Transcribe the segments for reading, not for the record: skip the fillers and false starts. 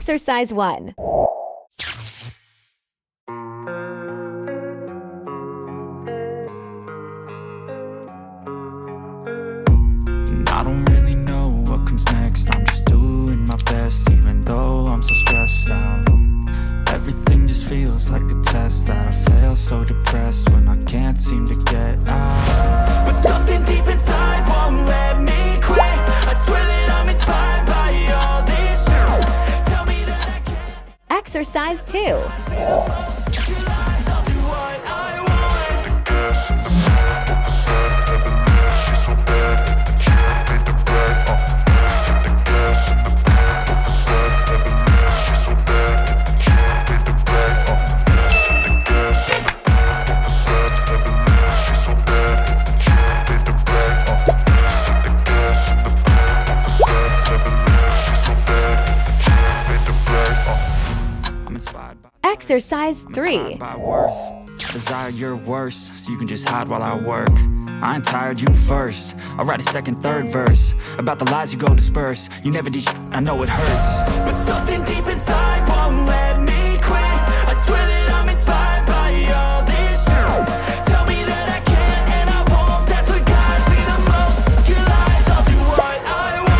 Exercise 1. I don't really know what comes next. I'm just doing my best, even though I'm so stressed out. Everything just feels like a test that I fail, so depressed when I can't seem to get out. But something deep inside won't let me quit. I swear that I'm inspired by all this shit. Tell me that I can't. Exercise 2. Exercise 3. By worth, desire your worst, so you can just hide while I work. I ain't tired, you first. I'll write a second, third verse about the lies you go disperse. You never did shit, I know it hurts, but something deep inside won't let me quit. I swear that I'm inspired by all this shit. Tell me that I can and I won't. That's what guides me the most. Your lies, I'll do what I want.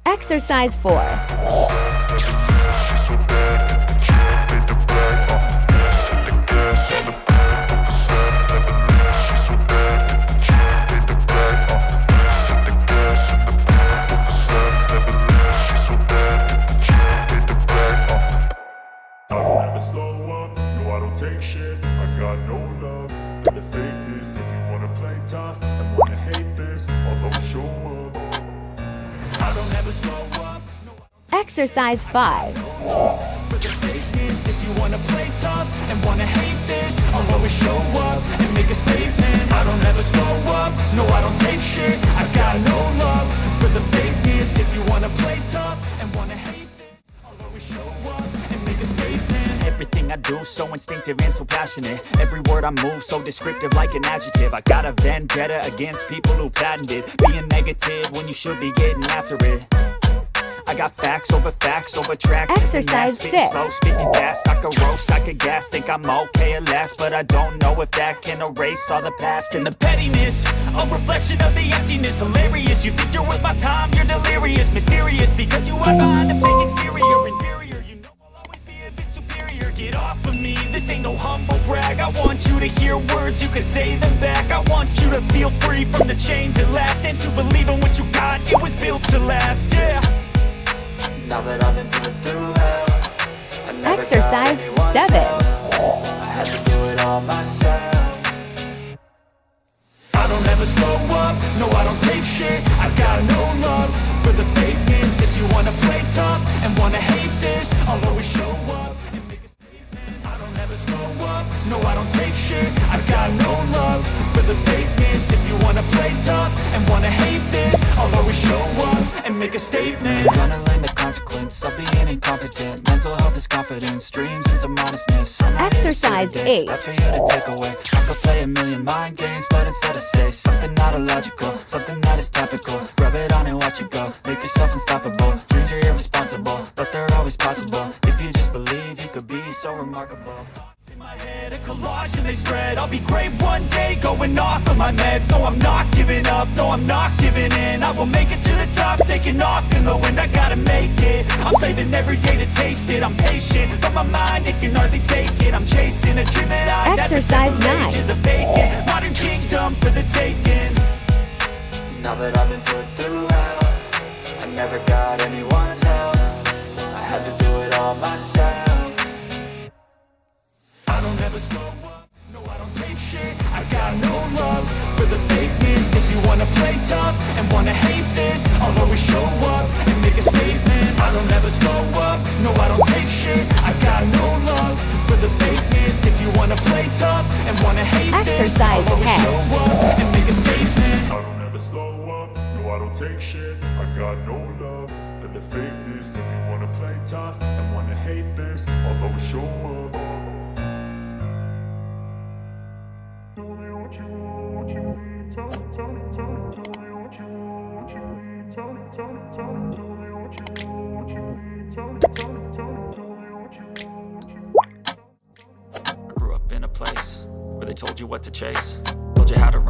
Exercise 4. Take shit, I got no love for the fakeness. If you wanna play tough and wanna hate this, I'll always show up. I don't ever slow up. Exercise 5. For the fakeness, if you wanna play tough and wanna hate this, I'll always show up and make a statement. I don't ever slow up, no I don't take shit. I got no love for the fakeness. If you wanna play tough and wanna hate this, I'll always show up and make a statement. Everything I do so instinctive and so passionate. Every word I move so descriptive like an adjective. I got a vendetta against people who patented being negative when you should be getting after it. I got facts over tracks. Exercise 6. Slow, spitting fast. I could roast, I could gas. Think I'm okay at last, but I don't know if that can erase all the past and the pettiness. A reflection of the emptiness. Hilarious. You think you're worth my time? You're delirious, mysterious because you are behind a fake exterior. Inferior. You know I'll always be a bit superior. Get off of me. This ain't no humble brag. I want you to hear words. You can say them back. I want you to feel free from the chains at last and to believe in what you got. It was built to last. Yeah. Now that I've been put through hell, I never Exercise got 7. help. I had to do it all myself. I don't ever slow up, no I don't take shit. I got no love for the fakeness. If you wanna play tough and wanna hate this, I'll always show up and make a statement. I don't ever slow up, no I don't take shit. I got no love for the fakeness. If you wanna play tough and wanna hate this, I'll always show up and make a statement. I'm gonna learn the consequence of being incompetent. Mental health is confidence, dreams and some honestness. Exercise 8. That's for you to take away. I could play a million mind games, but instead I say something not illogical, something that is topical. Rub it on and watch it go. Make yourself unstoppable. Dreams are irresponsible, but they're always possible. If you just believe, you could be so remarkable. In my head, a collage and they spread. I'll be great one day, going off of my meds. No, I'm not giving up, no, I'm not giving in. I will make it to the top, taking off in the wind. I gotta make it, I'm saving every day to taste it. I'm patient, but my mind, it can hardly take it. I'm chasing a dream that I Exercise 9. Is a vacant, modern kingdom for the taking. Now that I've been put through hell, I never got anyone's help. I had to do it all myself. I don't ever slow up, no I don't take shit. I got no love for the fakeness. If you wanna play tough and wanna hate this, I'll always show up and make a statement. I don't ever slow up, no I don't take shit. I got no love for the fakeness. If you wanna play tough and wanna hate this, Exercise I'll always 10. show up and make a statement. I don't ever slow up, no I don't take shit. I got no love for the fakeness. If you wanna play tough and wanna hate this, I'll always show up. Tell me what you want, what you need. Tell me, tell me, tell me. I grew up in a place where they told you what to chase, told you how to run